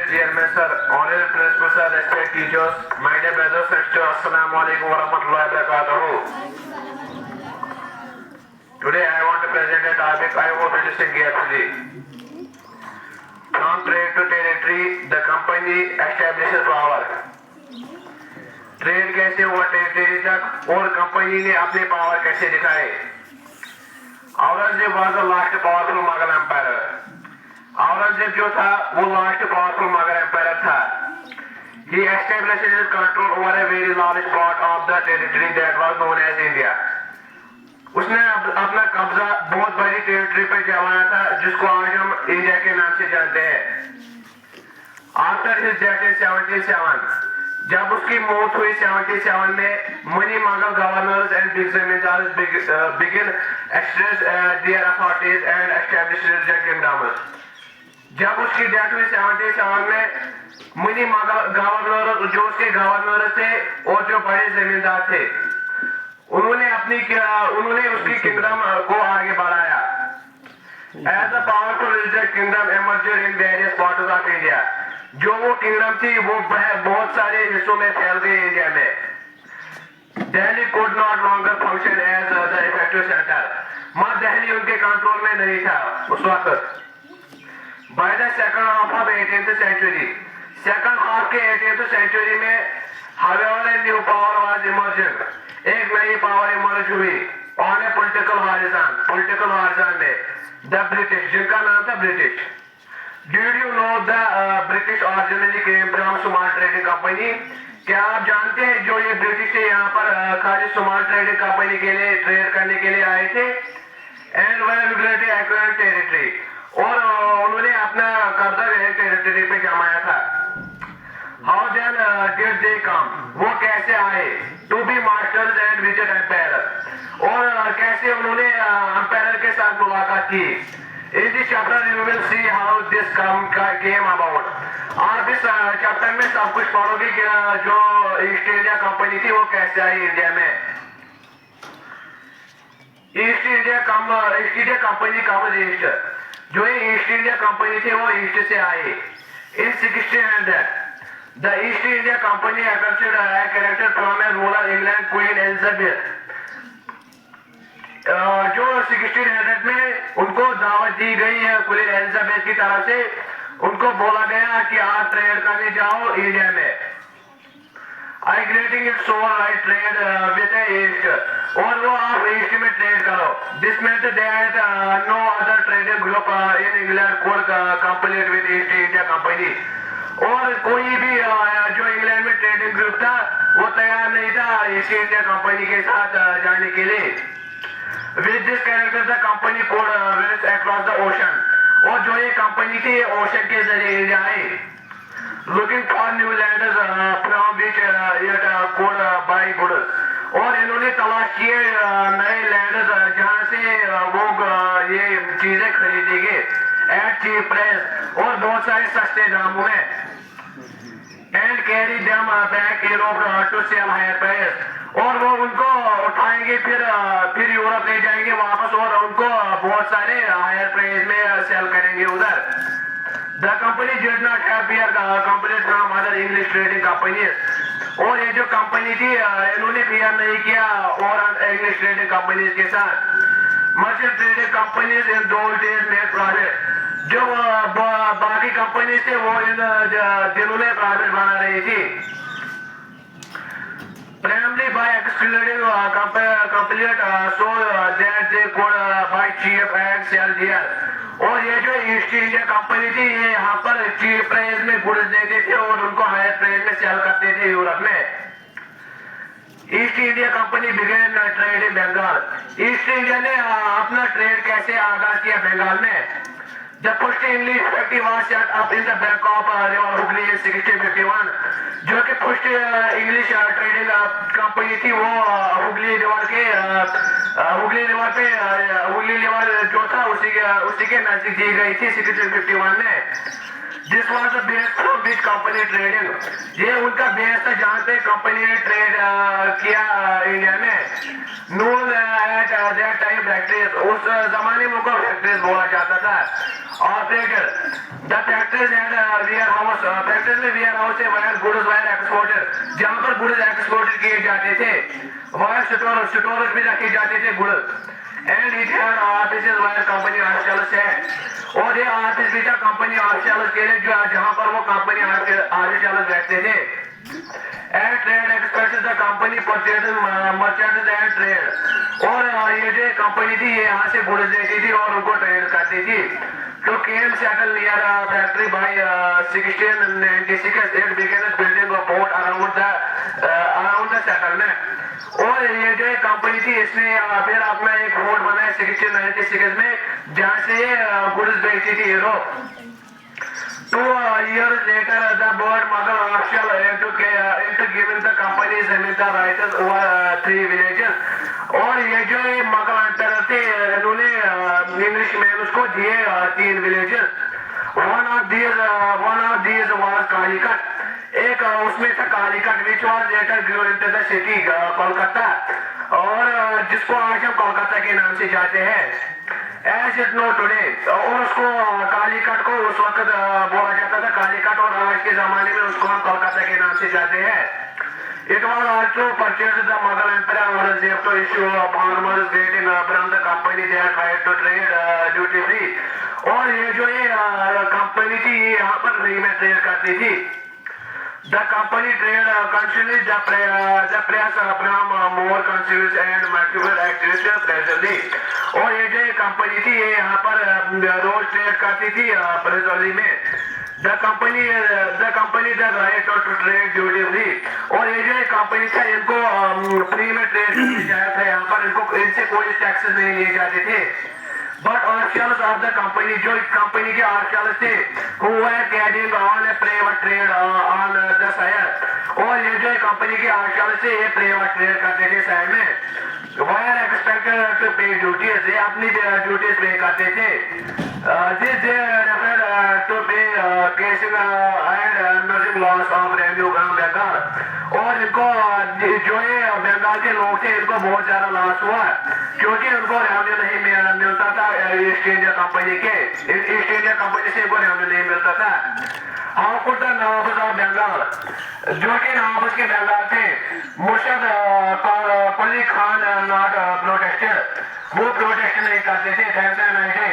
Chairman sir, honorable principal sir, respected teachers, my dear brothers and sisters, assalamu alaikum wa rahmatullahi wa barakatuh. Today I want to present a topic. I hope you listen carefully. From trade to territory, the company establishes power. Trade कैसे हुआ territory तक और company ने अपने power कैसे दिखाए. Aurangzeb was the last powerful Mughal empire. Aurangzeb जो था वो लास्ट पावरफुल मुगल एम्पायर था. He established his control over a very large part of the territory that was known as India. उसने अपना कब्जा बहुत बड़ी टेरिटरी पर जमाया था जिसको आज हम इंडिया के नाम से जानते हैं. After his death in 77, जब उसकी मौत हुई 77 में, many Mughal governors and big zamindars begin exercise their authorities and established their kingdoms. जब उसकी डेथ हुई 77 में, many Mughal governors जो उसके गवर्नर थे और जो बड़े जमींदार थे, उन्होंने उसकी किंगडम को आगे बढ़ाया. As a powerful religious kingdom emerged in various parts of India. जो वो किंगडम थी वो बहुत सारे हिस्सों में फैल गई इंडिया में. Delhi could not longer function as the effective center. मध्य दिल्ली उनके कंट्रोल में नहीं था उस वक्त. By the second half of 18th century, second half के 18th century में, however a new power was emerging. एक नई पावर इमर्ज हुई on a political horizon में, the British, जिनका नाम था British. Did you know the British originally came from small trading company? क्या आप जानते हैं जो ये ब्रिटिश थे यहाँ पर खाली स्मॉल ट्रेडिंग कंपनी के लिए ट्रेड करने के लिए आए थे. And they migrated acquired territory, और उन्होंने अपना कब्जा टेरिटरी पे जमाया था. How then did they come, वो कैसे आए to be masters and visit empire, और कैसे उन्होंने एम्पायर के साथ मुलाकात की. In this chapter you will see how this came about. आप इस चैप्टर में सब कुछ पढ़ोगे कि जो ईस्ट इंडिया कंपनी थी वो कैसे आई इंडिया में. East India company comes east, जो ये ईस्ट इंडिया कंपनी थी वो ईस्ट से आई. In 1600 the East India Company accepted a character from a ruler England Queen Elizabeth. जो 1600 में उनको दावत दी गई है क्वीन एलिजाबेथ की तरफ से. उनको बोला गया कि आप ट्रेड करने जाओ इंडिया में. I granting it so I trade with east, और वो आप ईस्ट में ट्रेड करो. This meant that no other trading group in England could complete with East India Company. और कोई भी जो इंग्लैंड में ट्रेडिंग ग्रुप था वो तैयार नहीं था ईस्ट इंडिया कंपनी के साथ जाने के लिए. With this character the company could reach across the ocean, और जो ये कंपनी थी ओशन के जरिए India I. Looking for new lands from which it could buy goods, और इन्होंने तलाश किए नए लैंड्स जहाँ से वो ये चीजें खरीदेंगे at cheap price, और बहुत सारे सस्ते दामों में. And carry them back Europe to sell higher price, और वो उनको उठाएंगे फिर यूरोप ले जाएंगे वापस, और उनको बहुत सारे हायर प्राइस में सेल करेंगे उधर. The company did not have bear company from other English trading companies, और ये जो कंपनी थी इन्होंने बियर नहीं किया और इंग्लिश ट्रेडिंग कंपनीज के साथ. Merchant trading companies in those days made profit, जो बाकी कंपनी थे वो इन दिनों में प्रॉफिट बना रही थी. Primarily by excluding complete so that they could buy cheap and sell dear. और ये जो ईस्ट इंडिया कंपनी थी ये यहाँ पर चीप प्राइस में गुड्स देते थे और उनको हायर प्राइस में सेल करते थे यूरोप में. East India Company began trade in Bengal. East India ने अपना ट्रेड कैसे आगाज किया बंगाल में. The first English factory was set up in the bank of river Hooghly in 1651. जो कि फर्स्ट इंग्लिश ट्रेडिंग कंपनी थी वो हुगली रिवर जो था उसी के नजदीक दी गई थी 1651 में. This was the base from which company trading, ये उनका बेस था जहाँ पे कंपनी ने ट्रेड किया इंडिया में. Known at that time factories, उस जमाने में उनको फैक्ट्रीज बोला जाता था. operated. The factories and warehouse, factories में warehouse है where goods were exported, जहाँ पर goods exported किए जाते थे, वहाँ स्टोरेज भी रखे जाते थे goods. And it had offices where company officials है, और ये ऑफिस भी था कंपनी ऑफिशियल्स के लिए जहाँ पर वो कंपनी ऑफिशियल्स बैठते थे. And trade expenses the company purchases merchandise and trade. और ये जो कंपनी थी ये यहाँ से गुड्स लेती थी और उनको ट्रेड करती थी. तो came settle near factory by 1696. It began building a port around the settlement. और ये जो कंपनी थी इसने फिर अपना एक पोर्ट बनाया 1696 में जहाँ से ये गुड्स बेचती थी Europe. 2 years later, the board Mughal official into giving the company Zamindar rights over 3 villages. और ये जो मुगल एम्पायर थे इन्होंने इंग्लिश में उसको दिए 3 villages. One of these was Kalikot. एक उसमें था Calicut which was later grew into the city Kolkata, और जिसको आज हम कोलकाता के नाम से जाते हैं. As it know today, और उसको कालीकट को उस वक्त बोला जाता था कालीकट, और आज के जमाने में उसको हम कोलकाता के नाम से जाते हैं. It was also purchased the Mughal Emperor Aurangzeb to issue farmers getting from the company they had tried to trade duty free. और ये जो ये कंपनी थी ये यहाँ पर फ्री में ट्रेड करती थी. The company trade continues the press from more countries and multiple activities presently. और ये जो कंपनी थी ये यहाँ पर रोज ट्रेड करती थी प्रेजेंटली में. The company the right to trade duty free. और ये जो कंपनी था इनको फ्री में ट्रेड किया जाता था, यहाँ पर इनसे कोई टैक्सेस नहीं लिए जाते थे. But officials of the company, जो कंपनी के officials थे, who were carrying on a private trade on the side. और ये जो कंपनी के officials थे ये private trade करते थे साइड में. Were expected to pay duties, ये अपनी duties pay करते थे. This they referred to pay casing and emerging loss of revenue from Bengal. और इनको जो ये बंगाल के लोग थे इनको बहुत ज्यादा लॉस हुआ क्योंकि उनको रेवेन्यू नहीं मिलता था ईस्ट इंडिया कंपनी के. ईस्ट इंडिया कंपनी से इनको रेवेन्यू नहीं मिलता था. How could the Nawabs of Bengal, जो कि नवाब के बंगाल थे, मुर्शद कुली खान not protested, वो प्रोटेस्ट नहीं करते थे, धरना नहीं थे.